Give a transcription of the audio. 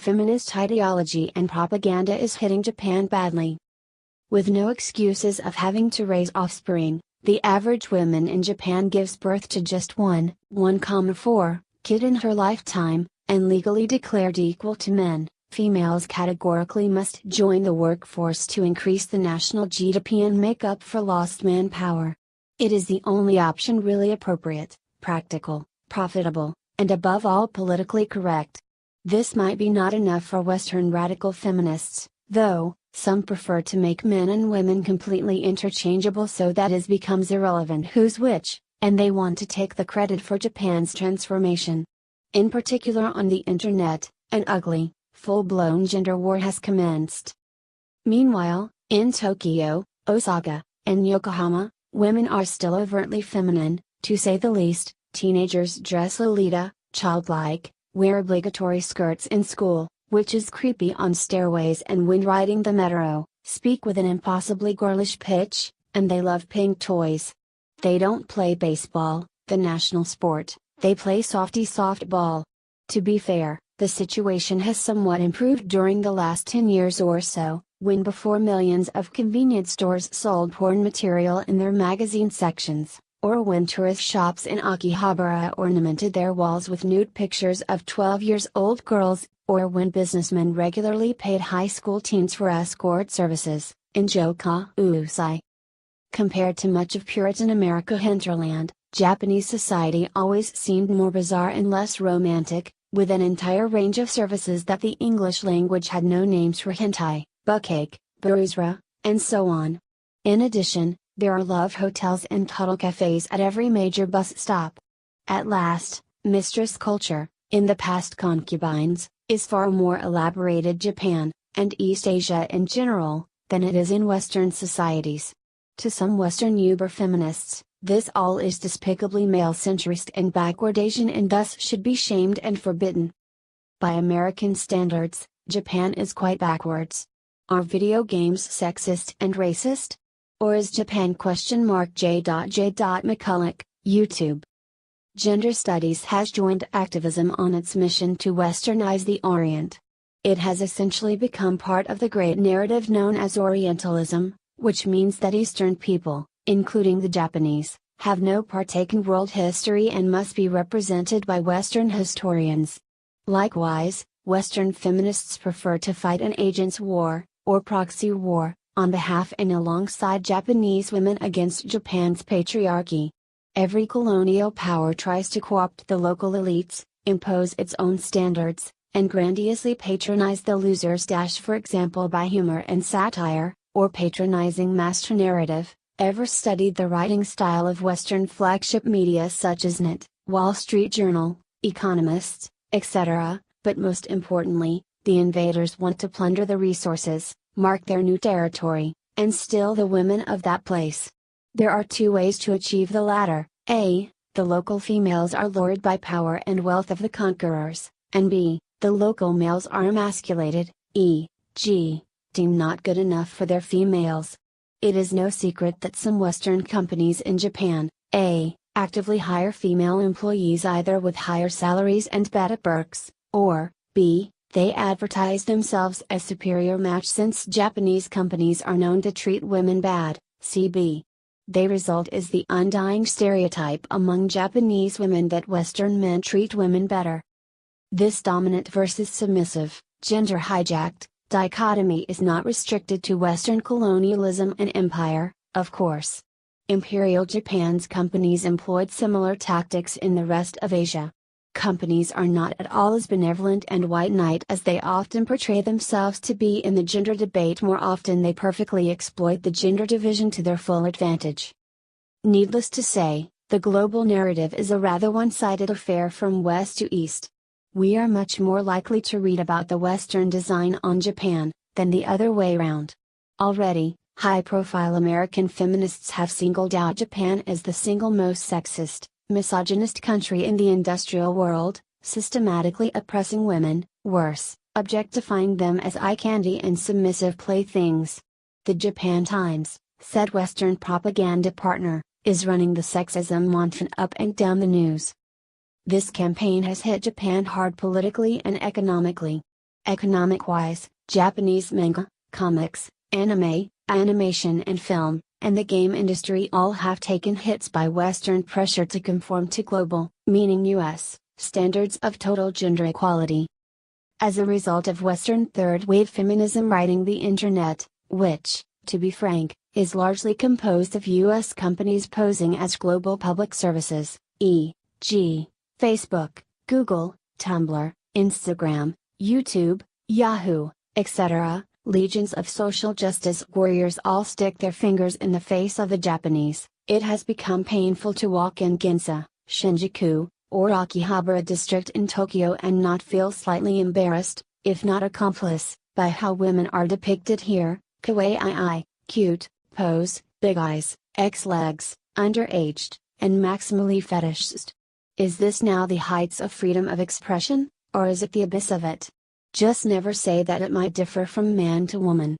feminist ideology and propaganda is hitting Japan badly. With no excuses of having to raise offspring, the average woman in Japan gives birth to just 1.4 kid in her lifetime, and legally declared equal to men. Females categorically must join the workforce to increase the national GDP and make up for lost manpower. It is the only option really appropriate, practical, profitable, and above all politically correct. This might be not enough for Western radical feminists, though. Some prefer to make men and women completely interchangeable so that it becomes irrelevant who's which, and they want to take the credit for Japan's transformation. In particular on the internet, an ugly, full-blown gender war has commenced. Meanwhile, in Tokyo, Osaka, and Yokohama, women are still overtly feminine, to say the least. Teenagers dress lolita, childlike, wear obligatory skirts in school, which is creepy on stairways and when riding the metro, speak with an impossibly girlish pitch, and they love pink toys. They don't play baseball, the national sport, they play softy softball. To be fair, the situation has somewhat improved during the last 10 years or so, when before millions of convenience stores sold porn material in their magazine sections, or when tourist shops in Akihabara ornamented their walls with nude pictures of 12-year-old girls, or when businessmen regularly paid high school teens for escort services, enjo kousai. Compared to much of Puritan America hinterland, Japanese society always seemed more bizarre and less romantic, with an entire range of services that the English language had no names for: hentai, bukkake, baruzra, and so on. In addition, there are love hotels and cuddle cafes at every major bus stop. At last, mistress culture, in the past concubines, is far more elaborated Japan, and East Asia in general, than it is in Western societies. To some Western Uber feminists, this all is despicably male-centrist and backward Asian and thus should be shamed and forbidden. By American standards, Japan is quite backwards. Are video games sexist and racist? Or is Japan J.J. McCulloch, YouTube. Gender Studies has joined activism on its mission to westernize the Orient. It has essentially become part of the great narrative known as Orientalism, which means that Eastern people, including the Japanese, have no partake in world history and must be represented by Western historians. Likewise, Western feminists prefer to fight an agent's war, or proxy war, on behalf and alongside Japanese women against Japan's patriarchy. Every colonial power tries to co-opt the local elites, impose its own standards, and grandiosely patronize the losers. For example, by humor and satire, or patronizing master narrative. Ever studied the writing style of Western flagship media such as Net, Wall Street Journal, Economist, etc., but most importantly, the invaders want to plunder the resources, mark their new territory, and steal the women of that place. There are two ways to achieve the latter: A. The local females are lured by power and wealth of the conquerors, and B. The local males are emasculated, e.g., deemed not good enough for their females. It is no secret that some Western companies in Japan, A. actively hire female employees either with higher salaries and better perks, or, B. they advertise themselves as superior match since Japanese companies are known to treat women bad, CB. The result is the undying stereotype among Japanese women that Western men treat women better. This dominant versus submissive, gender hijacked, dichotomy is not restricted to Western colonialism and empire, of course. Imperial Japan's companies employed similar tactics in the rest of Asia. Companies are not at all as benevolent and white knight as they often portray themselves to be in the gender debate. More often they perfectly exploit the gender division to their full advantage. Needless to say, the global narrative is a rather one-sided affair from west to east. We are much more likely to read about the Western design on Japan, than the other way round. Already, high-profile American feminists have singled out Japan as the single most sexist, misogynist country in the industrial world, systematically oppressing women, worse, objectifying them as eye candy and submissive playthings. The Japan Times, said Western propaganda partner, is running the sexism mantra up and down the news. This campaign has hit Japan hard politically and economically. Economic-wise, Japanese manga, comics, anime, animation and film, and the game industry all have taken hits by Western pressure to conform to global, meaning US, standards of total gender equality. As a result of Western third-wave feminism riding the internet, which, to be frank, is largely composed of US companies posing as global public services, e.g., Facebook, Google, Tumblr, Instagram, YouTube, Yahoo, etc., legions of social justice warriors all stick their fingers in the face of the Japanese. It has become painful to walk in Ginza, Shinjuku, or Akihabara district in Tokyo and not feel slightly embarrassed, if not accomplice, by how women are depicted here: kawaii, cute, pose, big eyes, X-legs, underaged, and maximally fetishized. Is this now the heights of freedom of expression, or is it the abyss of it? Just never say that it might differ from man to woman.